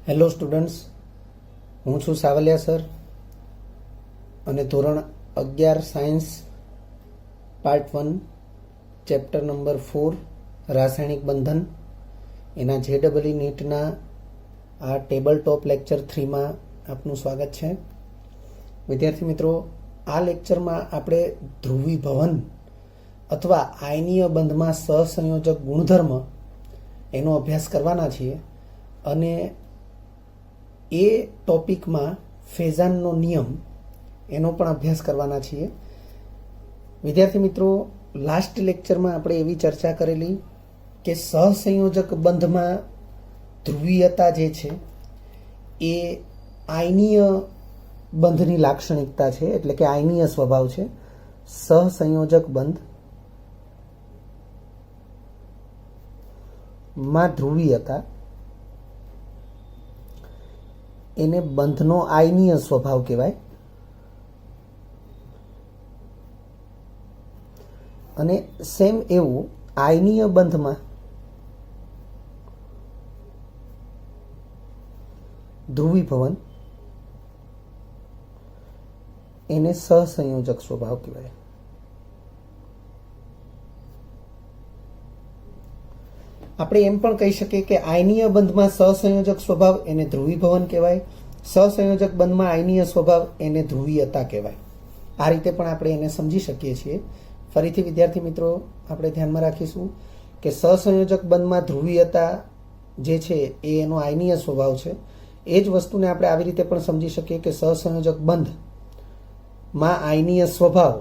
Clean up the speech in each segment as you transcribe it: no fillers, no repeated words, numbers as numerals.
Hello students, હું છું Savaliya sir અને ધોરણ 11 સાયન્સ પાર્ટ 1 ચેપ્ટર નંબર 4 રાસાયણિક બંધન એના JEE નીટના આ ટેબલ ટોપ લેક્ચર 3માં આપનું સ્વાગત છે. વિદ્યાર્થી મિત્રો, આ લેક્ચરમાં આપણે ધ્રુવીભવન અથવા આયનીય બંધમાં સહસંયોજક ગુણધર્મ એનો અભ્યાસ કરવાના છીએ અને એ ટોપિકમાં ફેઝાનનો નિયમ એનો પણ અભ્યાસ કરવાના છીએ. વિદ્યાર્થી મિત્રો, લાસ્ટ લેક્ચરમાં આપણે એવી ચર્ચા કરેલી કે સહસંયોજક બંધમાં ધ્રુવીયતા જે છે એ આયનીય બંધની લાક્ષણિકતા છે, એટલે કે આયનીય સ્વભાવ છે. સહસંયોજક બંધ માં ધ્રુવીયતા એને બંધનો આયનીય સ્વભાવ કહેવાય અને સેમ એવું આયનીય બંધમાં ધ્રુવીભવન એને સહસંયોજક સ્વભાવ કહેવાય. આપણે એમ પણ કહી શકીએ કે આયનીય બંધમાં સહસંયોજક સ્વભાવ એને ધ્રુવીભવન કહેવાય, સહસંયોજક બંધમાં આયનીય સ્વભાવ એને ધ્રુવીયતા કહેવાય. આ રીતે પણ આપણે એને સમજી શકીએ છીએ. ફરીથી વિદ્યાર્થી મિત્રો, આપણે ધ્યાનમાં રાખીશું કે સહસંયોજક બંધમાં ધ્રુવીયતા જે છે એ એનો આયનીય સ્વભાવ છે. એ જ વસ્તુને આપણે આવી રીતે પણ સમજી શકીએ કે સહસંયોજક બંધમાં આયનીય સ્વભાવ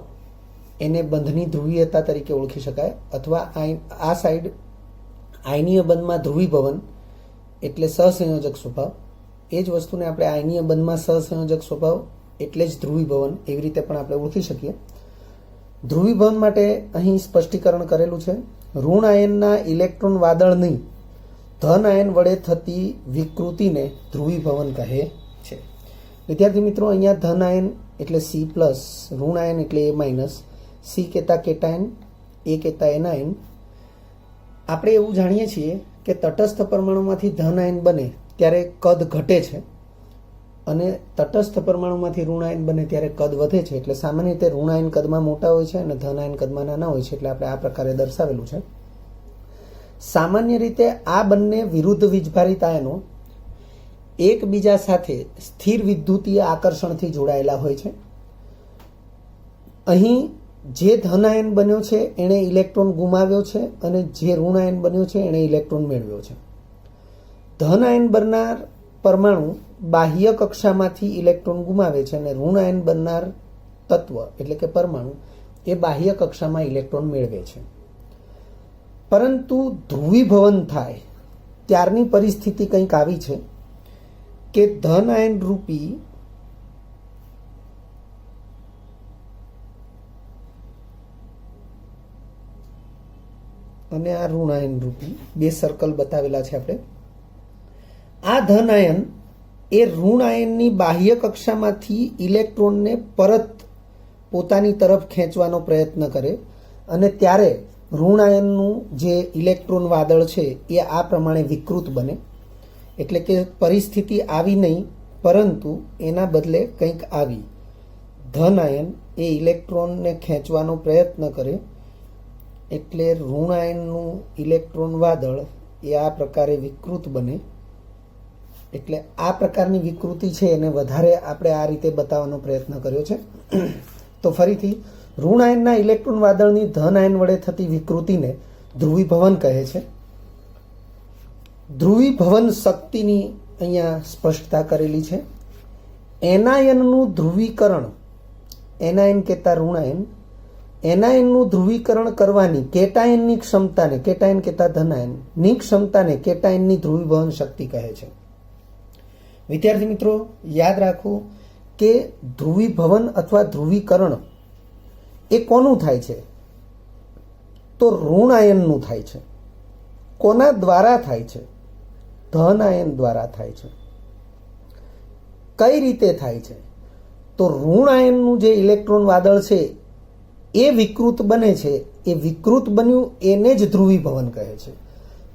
એને બંધની ધ્રુવીયતા તરીકે ઓળખી શકાય, અથવા આ સાઈડ આયનીય બંધમાં ધ્રુવીભવન એટલે સહસંયોજક સ્વભાવ, એ જ વસ્તુને આપણે આયનીય બંધમાં સહસંયોજક સ્વભાવ એટલે જ ધ્રુવીભવન એવી રીતે પણ આપણે ઓળખી શકીએ. ધ્રુવીભવન માટે અહીં સ્પષ્ટીકરણ કરેલું છે. ઋણ આયનના ઇલેક્ટ્રોન વાદળની ધન આયન વડે થતી વિકૃતિને ધ્રુવીભવન કહે છે. વિદ્યાર્થી મિત્રો, અહીંયા ધન આયન એટલે C+, ઋણ આયન એટલે A-, C કહેતા કેટાયન, A કહેતા એનાયન. આપણે એવું જાણીએ છીએ કે તટસ્થ પરમાણુમાંથી ધન આયન બને ત્યારે કદ ઘટે છે અને તટસ્થ પરમાણુમાંથી ઋણ આયન બને ત્યારે કદ વધે છે. એટલે સામાન્ય રીતે ઋણ આયન કદમાં મોટા હોય છે અને ધન આયન કદમાં નાના હોય છે. એટલે આપણે આ પ્રકારે દર્શાવેલું છે. સામાન્ય રીતે આ બંને વિરુદ્ધ વીજભારિત આયનો એકબીજા સાથે સ્થિર વિદ્યુતીય આકર્ષણથી જોડાયેલા હોય છે. અહીં જે ધન આયન બન્યો છે એણે ઇલેક્ટ્રોન ગુમાવ્યો છે અને જે ઋણ આયન બન્યો છે એણે ઇલેક્ટ્રોન મેળવ્યો છે. ધન આયન બનનાર પરમાણુ બાહ્ય કક્ષામાંથી ઇલેક્ટ્રોન ગુમાવે છે અને ઋણ આયન બનનાર તત્વ એટલે કે પરમાણુ એ બાહ્ય કક્ષામાં ઇલેક્ટ્રોન મેળવે છે. પરંતુ ધ્રુવીભવન થાય ત્યારની પરિસ્થિતિ કંઈક આવી છે કે ધન આયન રૂપી અને આ ઋણ આયન રૂપી બે સર્કલ બતાવેલા છે આપણે. આ ધન આયન એ ઋણ આયનની બાહ્ય કક્ષામાંથી ઇલેક્ટ્રોનને પરત પોતાની તરફ ખેંચવાનો પ્રયત્ન કરે અને ત્યારે ઋણ આયનનું જે ઇલેક્ટ્રોન વાદળ છે એ આ પ્રમાણે વિકૃત બને. એટલે કે પરિસ્થિતિ આવી નહીં, પરંતુ એના બદલે કંઈક આવી. ધન આયન એ ઇલેક્ટ્રોનને ખેંચવાનો પ્રયત્ન કરે એટલે ઋણ આયનનું ઇલેક્ટ્રોન વાદળ એ આ પ્રકારે વિકૃત બને. એટલે આ પ્રકારની વિકૃતિ છે એને વધારે આપણે આ રીતે બતાવવાનો પ્રયત્ન કર્યો છે. તો ફરીથી, ઋણ આયનના ઇલેક્ટ્રોન વાદળની ધન આયન વડે થતી વિકૃતિને ધ્રુવીભવન કહે છે. ધ્રુવીભવન શક્તિની અહીંયા સ્પષ્ટતા કરેલી છે. એનાયનનું ધ્રુવીકરણ, એનાયન કહેતા ઋણ આયન, એનાયનનું ધ્રુવીકરણ કરવાની કેટાયનની ક્ષમતાને, કેટાયન કહેતા ધનાયનની ક્ષમતાને કેટાયનની ધ્રુવીભવન શક્તિ કહે છે. વિદ્યાર્થી મિત્રો, યાદ રાખો કે ધ્રુવીભવન અથવા ધ્રુવીકરણ એ કોનું થાય છે? તો ઋણ આયનનું થાય છે. કોના દ્વારા થાય છે? ધન આયન દ્વારા થાય છે. કઈ રીતે થાય છે? તો ઋણ આયનનું જે ઇલેક્ટ્રોન વાદળ છે એ વિકૃત બને છે. એ વિકૃત બન્યું એને જ ધ્રુવીભવન કહે છે.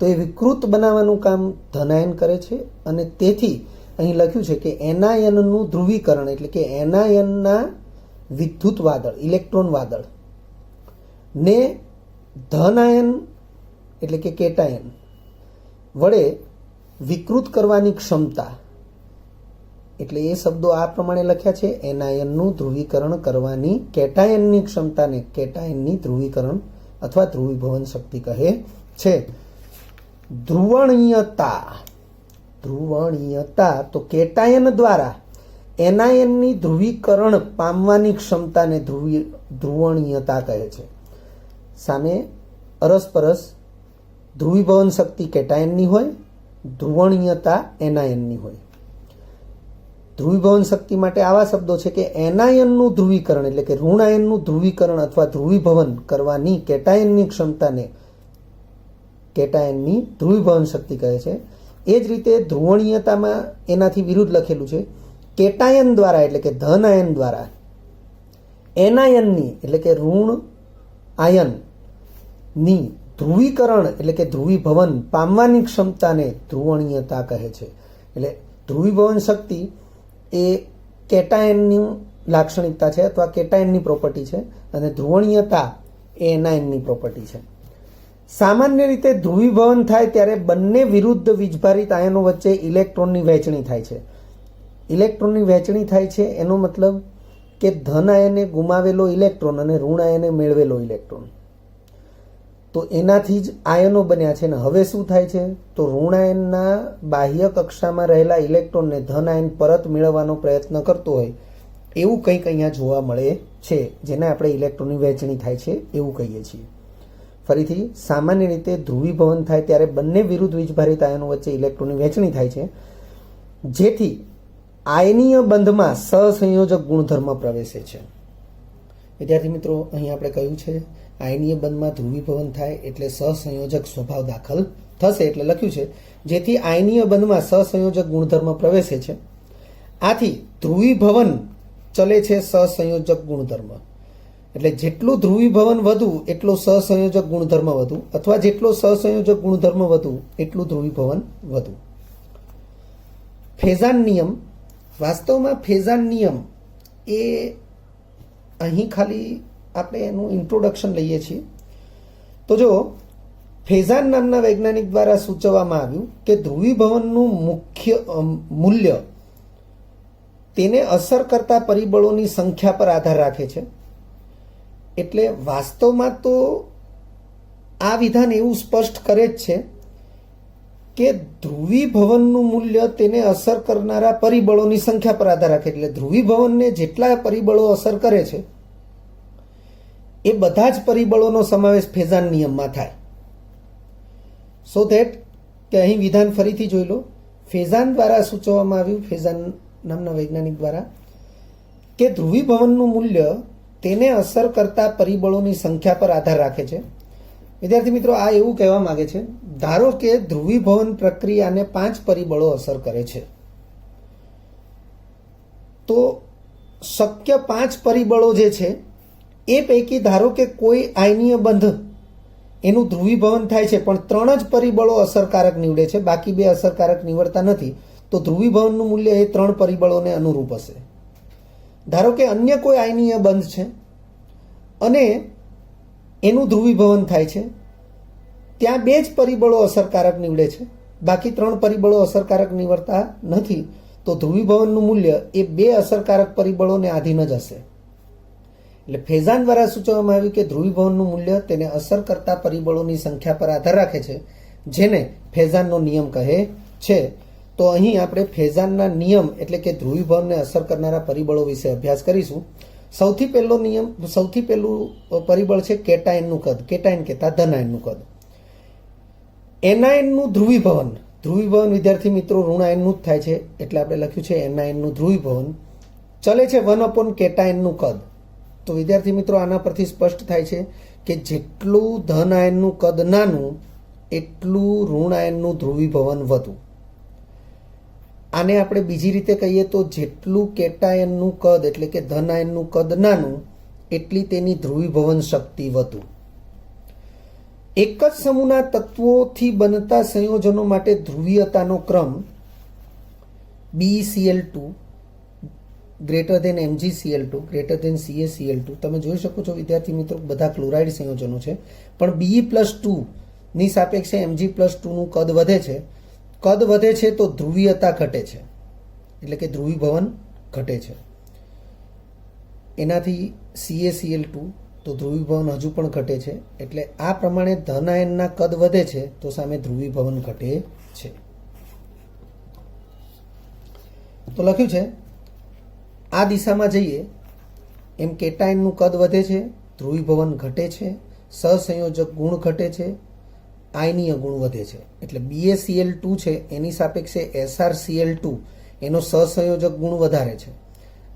તો એ વિકૃત બનાવવાનું કામ ધન આયન કરે છે અને તેથી અહીં લખ્યું છે કે એનાયનનું ધ્રુવીકરણ એટલે કે એનાયનના વિદ્યુત વાદળ ઇલેક્ટ્રોન વાદળ ને ધન આયન એટલે કે કેટાયન વડે વિકૃત કરવાની ક્ષમતા એટલે એ શબ્દો આ પ્રમાણે લખ્યા છે એનાયનનું ધ્રુવીકરણ કરવાની કેટાયનની ક્ષમતાને કેટાયનની ધ્રુવીકરણ અથવા ધ્રુવીભવન શક્તિ કહે છે. ધ્રુવણીયતા તો કેટાયન દ્વારા એનાયનની ધ્રુવીકરણ પામવાની ક્ષમતાને ધ્રુવણીયતા કહે છે. સામે અરસપરસ ધ્રુવીભવન શક્તિ કેટાયનની હોય, ધ્રુવણીયતા એનાયનની હોય. ધ્રુવીભવન શક્તિ માટે આવા શબ્દો છે કે એનાયનનું ધ્રુવીકરણ એટલે કે ઋણ આયનનું ધ્રુવીકરણ અથવા ધ્રુવીભવન કરવાની કેટાયનની ક્ષમતાને કેટાયનની ધ્રુવીભવન શક્તિ કહે છે. એ જ રીતે ધ્રુવણીયતામાં એનાથી વિરુદ્ધ લખેલું છે કેટાયન દ્વારા એટલે કે ધન આયન દ્વારા એનાયનની એટલે કે ઋણ આયનની ધ્રુવીકરણ એટલે કે ધ્રુવીભવન પામવાની ક્ષમતાને ધ્રુવણીયતા કહે છે. એટલે ધ્રુવીભવન શક્તિ એ કેટાયનની લાક્ષણિકતા છે અથવા કેટાયનની પ્રોપર્ટી છે અને ધ્રુવણીયતા એ એનાયનની પ્રોપર્ટી છે. સામાન્ય રીતે ધ્રુવીભવન થાય ત્યારે બંને વિરુદ્ધ વીજભારિત આયનો વચ્ચે ઇલેક્ટ્રોનની વહેંચણી થાય છે. ઇલેક્ટ્રોનની વહેંચણી થાય છે એનો મતલબ કે ધન આયને ગુમાવેલો ઇલેક્ટ્રોન અને ઋણ આયને મેળવેલો ઇલેક્ટ્રોન તો એનાથી જ આયનો બન્યા છે. ને હવે શું થાય છે તો ઋણ આયનના બાહ્ય કક્ષામાં રહેલા ઇલેક્ટ્રોનને ધન આયન પરત મેળવવાનો પ્રયત્ન કરતો હોય એવું કંઈક અહીંયા જોવા મળે છે જેને આપણે ઇલેક્ટ્રોનની વહેંચણી થાય છે એવું કહીએ છીએ. ફરીથી સામાન્ય રીતે ધ્રુવીભવન થાય ત્યારે બંને વિરુદ્ધ વીજભારિત આયનો વચ્ચે ઇલેક્ટ્રોનની વહેંચણી થાય છે જેથી આયનીય બંધમાં સહસંયોજક ગુણધર્મ પ્રવેશે છે. વિદ્યાર્થી મિત્રો અહીં આપણે કહ્યું છે આયનીય બંધમાં ધ્રુવીભવન થાય એટલે સહસંયોજક સ્વભાવ દાખલ થશે એટલે લખ્યું છે જેથી આયનીય બંધમાં સહસંયોજક ગુણધર્મ પ્રવેશે છે. આથી ધ્રુવીભવન ચલે છે સહસંયોજક ગુણધર્મ એટલે જેટલું ધ્રુવીભવન વધુ એટલો સહસંયોજક ગુણધર્મ વધુ અથવા જેટલો સહસંયોજક ગુણધર્મ વધુ એટલું ધ્રુવીભવન વધુ. ફેઝાન નિયમ વાસ્તવમાં ફેઝાન નિયમ એ અહીં ખાલી આપણે એનું ઇન્ટ્રોડક્શન લઈએ છીએ તો જો ફેઝાન નામના વૈજ્ઞાનિક દ્વારા સૂચવવામાં આવ્યું કે ધ્રુવીભવનનું મુખ્ય મૂલ્ય તેને અસર કરતા પરિબળોની સંખ્યા પર આધાર રાખે છે. એટલે વાસ્તવમાં તો આ વિધાન એવું સ્પષ્ટ કરે જ છે કે ધ્રુવીભવનનું મૂલ્ય તેને અસર કરનારા પરિબળોની સંખ્યા પર આધાર રાખે. એટલે ધ્રુવીભવનને જેટલા પરિબળો અસર કરે છે એ બધા જ પરિબળોનો સમાવેશ ફેઝાન નિયમમાં થાય. સો ધેટ કે અહીં વિધાન ફરીથી જોઈ લો. ફેઝાન દ્વારા સૂચવવામાં આવ્યું ફેઝાન નામના વૈજ્ઞાનિક દ્વારા કે ધ્રુવીભવનનું મૂલ્ય તેને અસર કરતા પરિબળોની સંખ્યા પર આધાર રાખે છે. વિદ્યાર્થી મિત્રો આ એવું કહેવા માંગે છે ધારો કે ધ્રુવીભવન પ્રક્રિયાને 5 પરિબળો અસર કરે છે તો શક્ય 5 પરિબળો જે છે એ પૈકી ધારો કે કોઈ આયનીય બંધ એનું ધ્રુવીભવન થાય છે પણ 3 જ પરિબળો અસરકારક નીવડે છે બાકી 2 અસરકારક નીવડતા નથી તો ધ્રુવીભવનનું મૂલ્ય એ 3 પરિબળોને અનુરૂપ હશે. ધારો કે અન્ય કોઈ આયનીય બંધ છે અને એનું ધ્રુવીભવન થાય છે ત્યાં 2 જ પરિબળો અસરકારક નીવડે છે બાકી 3 પરિબળો અસરકારક નીવડતા નથી તો ધ્રુવીભવનનું મૂલ્ય એ 2 અસરકારક પરિબળોને આધીન જ હશે. એટલે ફેઝાન દ્વારા સૂચવવામાં આવ્યું કે ધ્રુવીભવનનું મૂલ્ય તેને અસર કરતા પરિબળોની સંખ્યા પર આધાર રાખે છે જેને ફેઝાનનો નિયમ કહે છે. તો અહીં આપણે ફેઝાનના નિયમ એટલે કે ધ્રુવીભવનને અસર કરનારા પરિબળો વિશે અભ્યાસ કરીશું. સૌથી પહેલું પરિબળ છે કેટાયનનું કદ. કેટાયન કહેતા ધન આયનનું કદ. એનાયનનું ધ્રુવીભવન વિદ્યાર્થી મિત્રો ઋણ આયનનું જ થાય છે એટલે આપણે લખ્યું છે એનાયનનું ધ્રુવીભવન ચલે છે 1 કેટાયનનું કદ. તો વિદ્યાર્થી મિત્રો આના પરથી સ્પષ્ટ થાય છે કે જેટલું ધન આયનનું કદ નાનું એટલું ઋણ આયનનું ધ્રુવીભવન વધુ. આને આપણે બીજી રીતે કહીએ તો જેટલું કેટાયનનું કદ એટલે કે ધન આયનનું કદ નાનું એટલી તેની ધ્રુવીભવન શક્તિ વધુ. એક જ સમૂહના તત્વોથી બનતા સંયોજનો માટે ધ્રુવીયતાનો ક્રમ BeCl2 greater than MgCl2 greater than CaCl2. તમે જોઈ શકો છો વિદ્યાર્થી મિત્રો બધા ક્લોરાઇડ સંયોજનો છે, પણ Be+2 ની સાપેક્ષે Mg+2 નું કદ વધે છે. કદ વધે છે તો ધ્રુવીયતા ઘટે છે, એટલે કે ધ્રુવીભવન ઘટે છે. એનાથી CaCl2 તો ધ્રુવીભવન હજુ પણ ઘટે છે. એટલે આ પ્રમાણે ધન આયનના કદ વધે છે તો સામે ધ્રુવીભવન ઘટે છે. તો લખ્યું છે આ દિશામાં જઈએ એમ કેટાયનનું કદ વધે છે, ધ્રુવીભવન ઘટે છે, સહસંયોજક ગુણ ઘટે છે, આયનીય ગુણ વધે છે. એટલે BaCl2 છે એની સાપેક્ષે SrCl2 એનો સહસંયોજક ગુણ વધારે છે.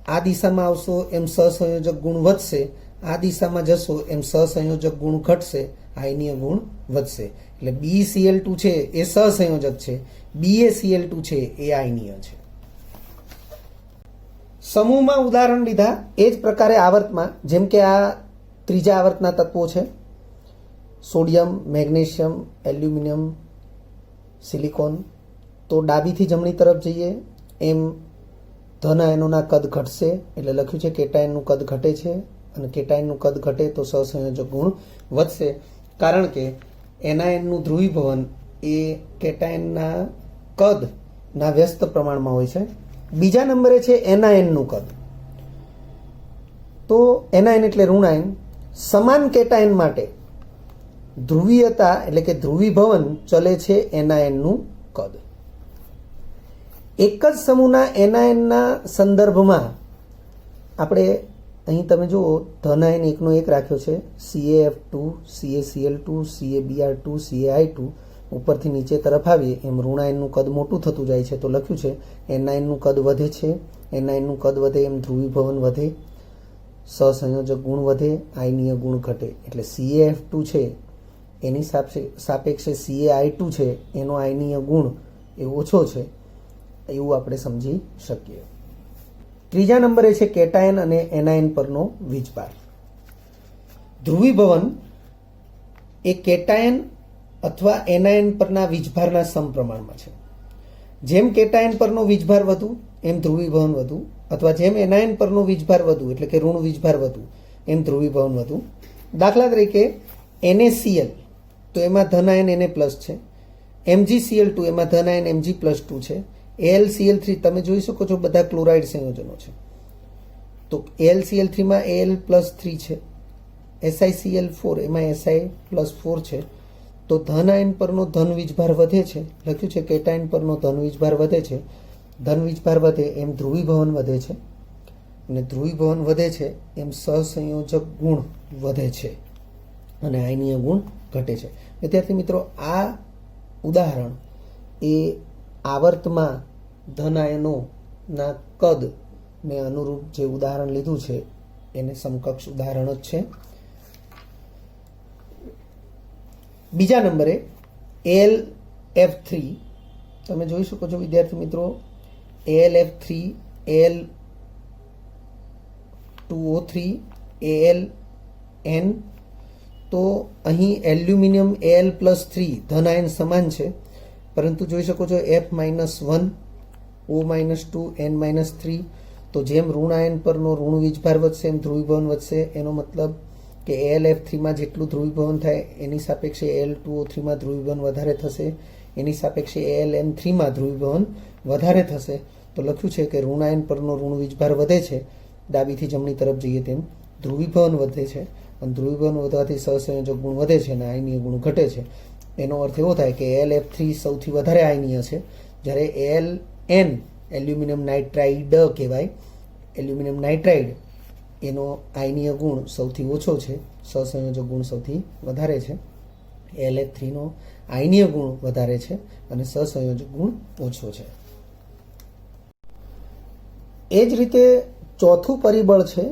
આ દિશામાં આવશો એમ સહસંયોજક ગુણ વધશે, આ દિશામાં જશો એમ સહસંયોજક ગુણ ઘટશે, આયનીય ગુણ વધશે. એટલે BeCl2 છે એ સહસંયોજક છે, BaCl2 છે એ આયનીય છે. સમૂહમાં ઉદાહરણ લીધા એ જ પ્રકારે આવર્તમાં, જેમ કે આ ત્રીજા આવર્તના તત્વો છે સોડિયમ, મેગ્નેશિયમ, એલ્યુમિનિયમ, સિલિકોન. તો ડાબીથી જમણી તરફ જઈએ એમ ધન આયનોના કદ ઘટશે, એટલે લખ્યું છે કેટાયનનું કદ ઘટે છે, અને કેટાયનનું કદ ઘટે તો સહસંયોજક ગુણ વધશે, કારણ કે એનાયનનું ધ્રુવીભવન એ કેટાયનના કદના વ્યસ્ત પ્રમાણમાં હોય છે. બીજા નંબરે છે એનાયનનું કદ. તો એનાયન એટલે ઋણાયન. સમાન કેટાયન માટે ધ્રુવીયતા એટલે કે ધ્રુવીભવન ચલે છે એનાયનનું કદ. એક જ સમૂહના એનાયનના સંદર્ભમાં આપણે અહીં તમે જુઓ ધન આયન એકનો એક રાખ્યો છે, CaF2, CaCl2, CaBr2, CaI2. ઉપરથી નીચે તરફ આવીએ એમ ઋણાયનનું કદ મોટું થતું જાય છે. તો લખ્યું છે એનાયનનું કદ વધે છે, એનાયનનું કદ વધે એમ ધ્રુવીભવન વધે, સહસંયોજક ગુણ વધે, આયનીય ગુણ ઘટે. એટલે CaF2 છે એની સાપેક્ષે CaI2 છે એનો આયનીય ગુણ એ ઓછો છે, એવું આપણે સમજી શકીએ. ત્રીજા નંબરે છે કેટાયન અને એનાયન પરનો વીજભાર. ધ્રુવીભવન એ કેટાયન અથવા એનાયન પરના વીજભારના સમપ્રમાણમાં છે. જેમ કેટાયન પરનો વીજભાર વધુ એમ ધ્રુવીભવન વધુ, અથવા જેમ એનાયન પરનો વીજભાર વધુ એટલે કે ઋણ વીજભાર વધુ એમ ધ્રુવીભવન વધુ. દાખલા તરીકે NaCl તો એમાં ધન આયન Na+ છે, MgCl2 એમાં ધન આયન Mg+2 છે, AlCl3 તમે જોઈ શકો છો બધા ક્લોરાઇડ સંયોજનો છે. તો AlCl3 માં Al+3 છે, SiCl4 એમાં Si+4 છે. તો ધન આયન પરનો ધન વીજભાર વધે છે, લખ્યું છે કેટાયન પરનો ધન વીજભાર વધે છે. ધન વીજભાર વધે એમ ધ્રુવીભવન વધે છે, અને ધ્રુવીભવન વધે છે એમ સહસંયોજક ગુણ વધે છે, અને આયનીય ગુણ ઘટે છે. વિદ્યાર્થી મિત્રો, આ ઉદાહરણ એ આવર્તમાં ધન આયનોના કદને અનુરૂપ જે ઉદાહરણ લીધું છે એને સમકક્ષ ઉદાહરણ જ છે. બીજા નંબરે AlF3 તમે જોઈ શકો છો વિદ્યાર્થી મિત્રો, AlF3, Al2O3, Aln. તો અહીં એલ્યુમિનિયમ Al+3 ધન આયન સમાન છે, પરંતુ જોઈ શકો છો F-1, O-2, N-3. તો જેમ ઋણ આયન પરનો ઋણ વીજભાર વધશે એમ ધ્રુવીભવન વધશે. એનો મતલબ કે AlF3 માં જેટલું ધ્રુવીભવન થાય એની સાપેક્ષે Al2O3 માં ધ્રુવીભવન વધારે થશે, એની સાપેક્ષે Aln3 માં ધ્રુવીભવન વધારે થશે. તો લખ્યું છે કે ઋણ આયન પરનો ઋણ વીજભાર વધે છે, ડાબીથી જમણી તરફ જઈએ તેમ ધ્રુવીભવન વધે છે, અને ધ્રુવીભવન વધવાથી સહસંયોજક ગુણ વધે છે અને આયનીય ગુણ ઘટે છે. એનો અર્થ એવો થાય કે AlF3 સૌથી વધારે આયનીય છે, જ્યારે Aln એલ્યુમિનિયમ નાઇટ્રાઇડ કહેવાય, એલ્યુમિનિયમ નાઇટ્રાઇડ એનો આયનીય ગુણ સૌથી ઓછો છે, સહસંયોજક ગુણ સૌથી વધારે છે. AlF3 નો આયનીય ગુણ વધારે છે અને સહસંયોજક ગુણ ઓછો છે. એ જ રીતે ચોથું પરિબળ છે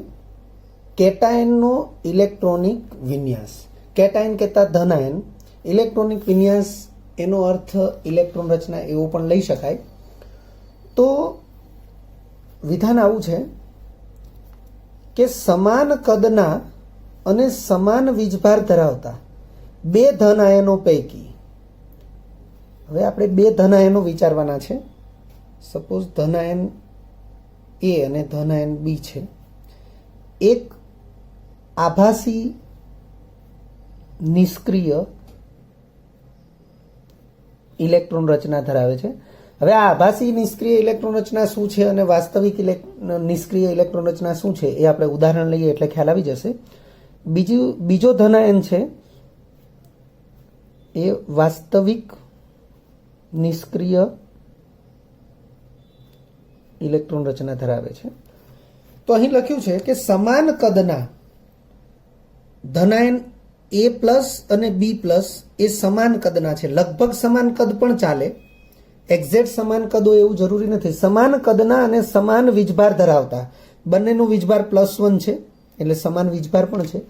કેટાયનનો ઇલેક્ટ્રોનિક વિન્યાસ. કેટાયન કહેતા ધન આયન, ઇલેક્ટ્રોનિક વિન્યાસ એનો અર્થ ઇલેક્ટ્રોન રચના એવો પણ લઈ શકાય. તો વિધાન આવું છે કે સમાન કદના અને સમાન વીજભાર ધરાવતા બે ધન આયનો પૈકી, હવે આપણે બે ધન આયનો વિચારવાના છે. સપોઝ ધન આયન એ અને ધન આયન બી છે. એક આભાસી નિષ્ક્રિય ઇલેક્ટ્રોન રચના ધરાવે છે. હવે આ આભાસી નિષ્ક્રિય ઇલેક્ટ્રોન રચના શું છે અને વાસ્તવિક નિષ્ક્રિય ઇલેક્ટ્રોન રચના શું છે એ આપણે ઉદાહરણ લઈએ એટલે ખ્યાલ આવી જશે. બીજો ધન આયન છે એ વાસ્તવિક નિષ્ક્રિય ઇલેક્ટ્રોન રચના ધરાવે છે. તો અહીં લખ્યું છે કે સમાન કદના ધનાયન એ પ્લસ અને બી પ્લસ એ સમાન કદના છે. લગભગ સમાન કદ પણ ચાલે, એક્ઝેક્ટ સમાન કદ હોય એવું જરૂરી નથી. સમાન કદના અને સમાન વીજભાર ધરાવતા, બંનેનું વીજભાર +1 છે એટલે સમાન વીજભાર પણ છે.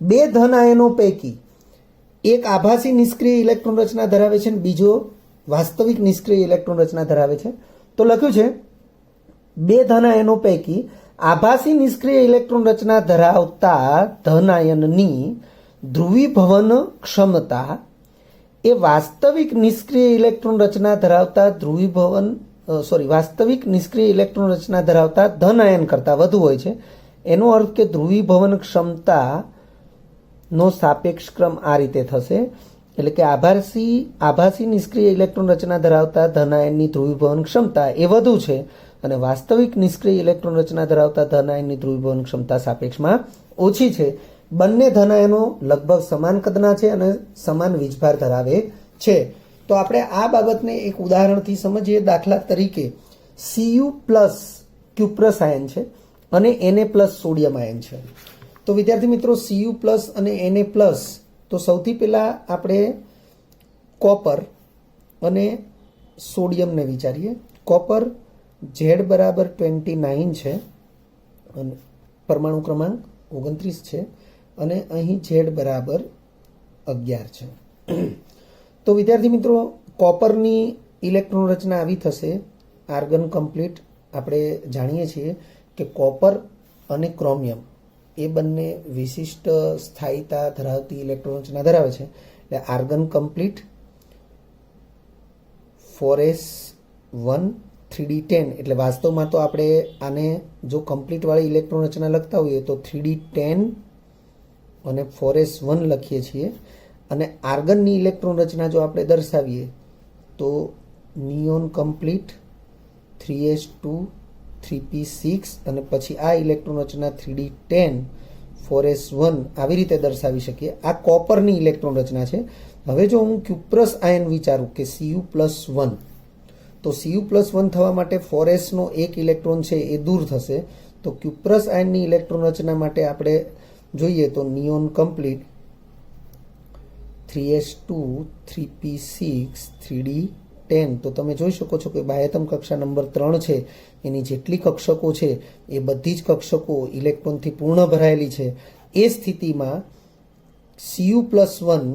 બે ધન આયનો પૈકી એક આભાસી નિષ્ક્રિય ઇલેક્ટ્રોન રચના ધરાવે છે અને બીજો વાસ્તવિક નિષ્ક્રિય ઇલેક્ટ્રોન રચના ધરાવે છે. તો લખ્યું છે બે ધન આયનો પૈકી આભાસી નિષ્ક્રિય ઇલેક્ટ્રોન રચના ધરાવતા ધન આયનની ધ્રુવીભવન ક્ષમતા એ વાસ્તવિક નિષ્ક્રિય ઇલેક્ટ્રોન રચના ધરાવતા વાસ્તવિક નિષ્ક્રિય ઇલેક્ટ્રોન રચના ધરાવતા ધન આયન કરતાં વધુ હોય છે. એનો અર્થ કે ધ્રુવીભવન ક્ષમતા નો સાપેક્ષ ક્રમ આ રીતે થશે. એટલે કે આભાસી નિષ્ક્રિય ઇલેક્ટ્રોન રચના ધરાવતા ધન આયનની ધ્રુવીભવન ક્ષમતા એ વધુ છે અને વાસ્તવિક નિષ્ક્રિય ઇલેક્ટ્રોન રચના ધરાવતા ધન આયનની ધ્રુવીભવન ક્ષમતા સાપેક્ષમાં ઓછી છે. બંને ધન આયનો લગભગ સમાન કદના છે અને સમાન વીજભાર ધરાવે છે. તો આપણે આ બાબતને એક ઉદાહરણથી સમજીએ. દાખલા તરીકે Cu+ ક્યુપ્રસ આયન છે અને Na+ સોડિયમ આયન છે. તો વિદ્યાર્થી મિત્રો, Cu+ અને Na+, તો સૌથી પહેલા આપણે કોપર અને સોડિયમને વિચારીએ. કોપર Z=29 છે અને પરમાણુ ક્રમાંક 29 છે અને અહીં Z=11 છે. તો વિદ્યાર્થી મિત્રો, કોપરની ઇલેક્ટ્રોન રચના આવી થશે આર્ગન કમ્પ્લીટ. આપણે જાણીએ છીએ કે કોપર અને ક્રોમિયમ એ બંને વિશિષ્ટ સ્થાયીતા ધરાવતી ઇલેક્ટ્રોન રચના ધરાવે છે. એટલે આર્ગન કમ્પ્લીટ 4s1 3d10, એટલે વાસ્તવમાં તો આપણે આને જો કમ્પ્લીટ વાળી ઇલેક્ટ્રોન રચના લખતા હોઈએ તો 3d10 અને 4s1 લખીએ છીએ. અને આર્ગનની ઇલેક્ટ્રોન રચના જો આપણે દર્શાવીએ તો નિયોન કમ્પ્લીટ 3s2 3p6 અને પછી આ ઇલેક્ટ્રોન રચના 3d10 4s1 આવી રીતે દર્શાવી શકીએ. આ કોપરની ઇલેક્ટ્રોન રચના છે. હવે જો હું ક્યુપ્રસ આયન વિચારું કે Cu+1, તો Cu+1 થવા માટે 4s નો એક ઇલેક્ટ્રોન છે એ દૂર થશે. તો ક્યુપ્રસ આયનની ઇલેક્ટ્રોન રચના માટે આપણે જોઈએ તો neon complete 3s2 3p6 3d10. તો તમે જોઈ શકો છો કે બાહ્યતમ કક્ષા નંબર 3 છે એની જેટલી કક્ષકો છે એ બધી જ કક્ષકો ઇલેક્ટ્રોનથી પૂર્ણ ભરાયેલી છે. એ સ્થિતિમાં Cu+1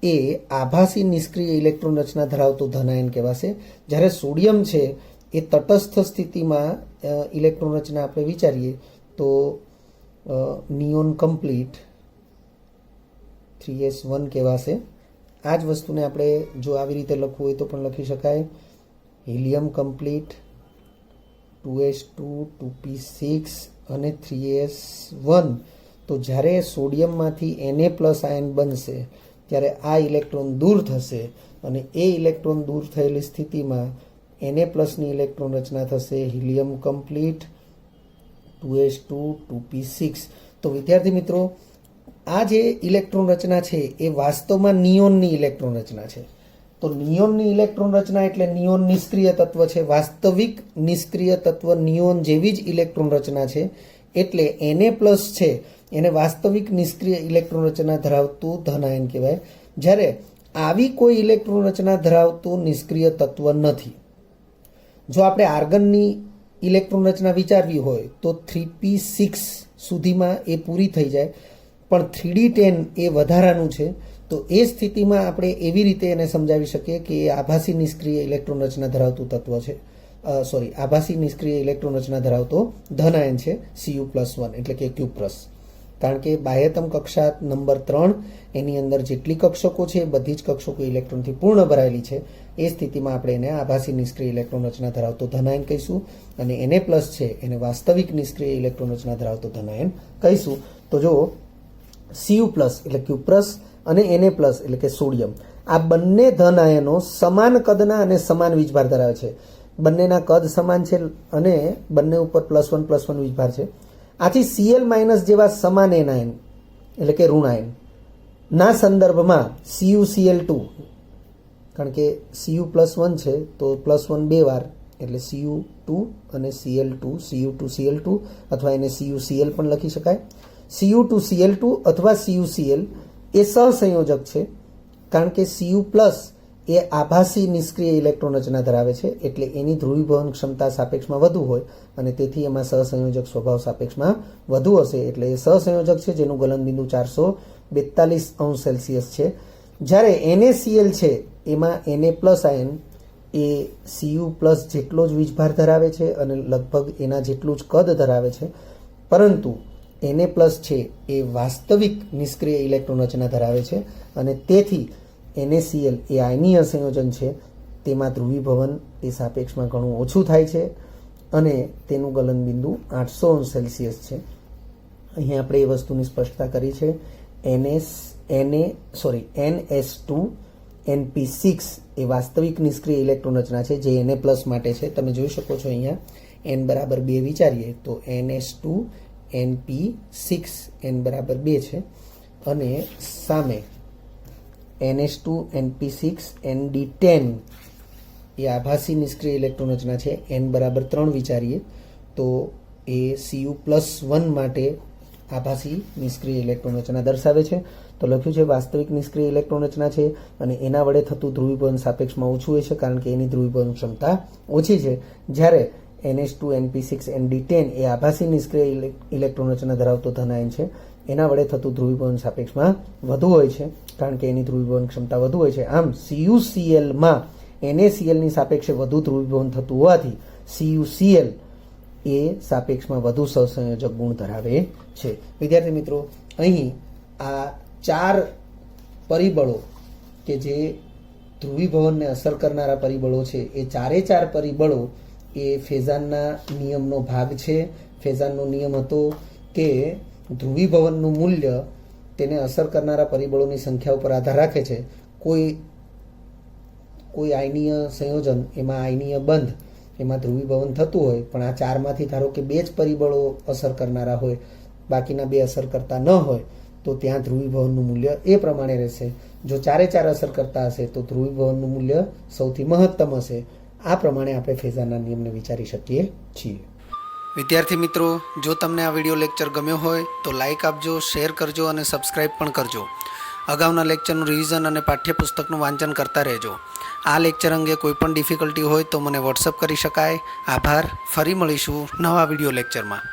એ આભાસી નિષ્ક્રિય ઇલેક્ટ્રોન રચના ધરાવતું ધન આયન કહેવાશે. જ્યારે સોડિયમ છે એ તટસ્થ સ્થિતિમાં ઇલેક્ટ્રોન રચના આપણે વિચારીએ તો નિયોન કમ્પ્લીટ 3s1 કહેવાશે. આ જ વસ્તુને આપણે જો આવી રીતે લખવું હોય તો પણ લખી શકાય. હિલિયમ કમ્પ્લીટ 2s2 2p6 અને 3s1. તો જ્યારે સોડિયમમાંથી Na+ આયન બનશે ત્યારે આ ઇલેક્ટ્રોન દૂર થશે અને એ ઇલેક્ટ્રોન દૂર થયેલી સ્થિતિમાં Na+ની ઇલેક્ટ્રોન રચના થશે હિલિયમ કમ્પ્લીટ 2s2 2p6. તો વિદ્યાર્થી મિત્રો, આ જે ઇલેક્ટ્રોન રચના છે એ વાસ્તવમાં નિયોનની ઇલેક્ટ્રોન રચના છે. તો નિયોનની ઇલેક્ટ્રોન રચના એટલે નિયોન નિષ્ક્રિય તત્વ છે. વાસ્તવિક નિષ્ક્રિય તત્વ નિયોન જેવી જ ઇલેક્ટ્રોન રચના છે. એટલે Na+ છે એને વાસ્તવિક નિષ્ક્રિય ઇલેક્ટ્રોન રચના ધરાવતું ધન આયન કહેવાય. જ્યારે આવી કોઈ ઇલેક્ટ્રોન રચના ધરાવતું નિષ્ક્રિય તત્વ નથી. જો આપણે આર્ગનની ઇલેક્ટ્રોન રચના વિચારવી હોય તો 3p6 સુધીમાં એ પૂરી થઈ જાય, પણ 3d10 એ વધારાનું છે. તો એ સ્થિતિમાં આપણે એવી રીતે એને સમજાવી શકીએ કે એ આભાસી નિષ્ક્રિય ઇલેક્ટ્રોન રચના ધરાવતું તત્વ છે. આભાસી નિષ્ક્રિય ઇલેક્ટ્રોન રચના ધરાવતો ધન આયન છે Cu+1 એટલે કે ક્યુપ્રસ. કારણ કે બાહ્યતમ કક્ષા નંબર 3 એની અંદર જેટલી કક્ષકો છે એ બધી જ કક્ષકો ઇલેક્ટ્રોનથી પૂર્ણ ભરાયેલી છે. એ સ્થિતિમાં આપણે એને આભાસી નિષ્ક્રિય ઇલેક્ટ્રોન રચના ધરાવતો ધન આયન કહીશું અને Na+ છે એને વાસ્તવિક નિષ્ક્રિય ઇલેક્ટ્રોન રચના ધરાવતો ધન આયન કહીશું. તો જો Cu+ એટલે ક્યુપ્રસ અને Na+ એટલે કે સોડિયમ, આ બંને ધન આયનો સમાન કદના અને સમાન વીજભાર ધરાવે છે. બંનેના કદ સમાન છે અને બંને ઉપર +1+1 વીજભાર છે. આથી Cl- જેવા સમાન એનાયન એટલે કે ઋણાયન ના સંદર્ભમાં CuCl2, કારણ કે Cu+1 છે તો +1 બે વાર એટલે Cu2 અને Cl2, Cu2Cl2 અથવા એને CuCl પણ લખી શકાય. Cu2Cl2 અથવા CuCl એ સહસંયોજક છે, કારણ કે Cu+ એ આભાસી નિષ્ક્રિય ઇલેક્ટ્રોન રચના ધરાવે છે એટલે એની ધ્રુવીભવન ક્ષમતા સાપેક્ષમાં વધુ હોય અને તેથી એમાં સહસંયોજક સ્વભાવ સાપેક્ષમાં વધુ હશે. એટલે એ સહસંયોજક છે જેનું ગલનબિંદુ 442°C છે. જ્યારે NaCl છે એમાં Na+ આયન એ Cu+ જેટલો જ વીજભાર ધરાવે છે અને લગભગ એના જેટલું જ કદ ધરાવે છે, પરંતુ Na+ છે એ વાસ્તવિક નિષ્ક્રિય ઇલેક્ટ્રોન રચના ધરાવે છે અને તેથી NaCl એ આયનીય સંયોજન છે, તેમાં ધ્રુવીભવન એ સાપેક્ષમાં ઘણું ઓછું થાય છે અને તેનું ગલનબિંદુ 800°C છે. અહીં આપણે એ વસ્તુની સ્પષ્ટતા કરી છે. NS2Np6 એ વાસ્તવિક નિષ્ક્રિય ઇલેક્ટ્રોન રચના છે જે Na+ માટે છે. તમે જોઈ શકો છો અહીંયા n બરાબર 2 વિચારીએ તો NS2Np6 n બરાબર 2 છે અને સામે NS2Np6ND10 એ આભાસી નિષ્ક્રિય ઇલેક્ટ્રોન રચના છે. n બરાબર 3 વિચારીએ તો એ Cu+1 માટે આભાસી નિષ્ક્રિય ઇલેક્ટ્રોન રચના દર્શાવે છે. તો લખ્યું છે વાસ્તવિક નિષ્ક્રિય ઇલેક્ટ્રોન રચના છે અને એના વડે થતું ધ્રુવીભવન સાપેક્ષમાં ઓછું હોય છે, કારણ કે એની ધ્રુવીભવન ક્ષમતા ઓછી છે. જ્યારે NS2Np6ND10 એ આભાસી નિષ્ક્રિય ઇલેક્ટ્રોન રચના ધરાવતો ધન આયન છે, એના વડે થતું ધ્રુવીભવન સાપેક્ષમાં વધુ હોય છે, કારણ કે એની ધ્રુવીભવન ક્ષમતા વધુ હોય છે. આમ CuCl માં NaCl ની સાપેક્ષે વધુ ધ્રુવીભવન થતું હોવાથી CuCl એ સાપેક્ષમાં વધુ સહસંયોજક ગુણ ધરાવે છે. વિદ્યાર્થી મિત્રો, અહીં આ 4 પરિબળો કે જે ધ્રુવીભવનને અસર કરનારા પરિબળો છે એ 4 પરિબળો એ ફેઝાનના નિયમનો ભાગ છે. ફેઝાનનો નિયમ હતો કે ધ્રુવીભવનનું મૂલ્ય તેને અસર કરનારા પરિબળોની સંખ્યા ઉપર આધાર રાખે છે. કોઈ આયનીય સંયોજન એમાં આયનીય બંધ એમાં ધ્રુવીભવન થતું હોય, પણ આ 4માંથી ધારો કે 2 જ પરિબળો અસર કરનારા હોય, બાકીના 2 અસર કરતા ન હોય, તો ત્યાં ધ્રુવીભવનનું મૂલ્ય એ પ્રમાણે રહેશે. જો 4 અસર કરતા હશે તો ધ્રુવીભવનનું મૂલ્ય સૌથી મહત્તમ હશે. આ પ્રમાણે આપણે ફેઝારના નિયમને વિચારી શકીએ છીએ. વિદ્યાર્થી મિત્રો, જો તમને આ વિડીયો લેક્ચર ગમ્યો હોય તો લાઇક આપજો, શેર કરજો અને સબસ્ક્રાઇબ પણ કરજો. અગાઉના લેક્ચરનું રિવિઝન અને પાઠ્યપુસ્તકનું વાંચન કરતા રહેજો. આ લેક્ચર અંગે કોઈ પણ ડિફિકલ્ટી હોય તો મને વોટ્સઅપ કરી શકાય. આભાર. ફરી મળીશું નવા વિડીયો લેક્ચરમાં.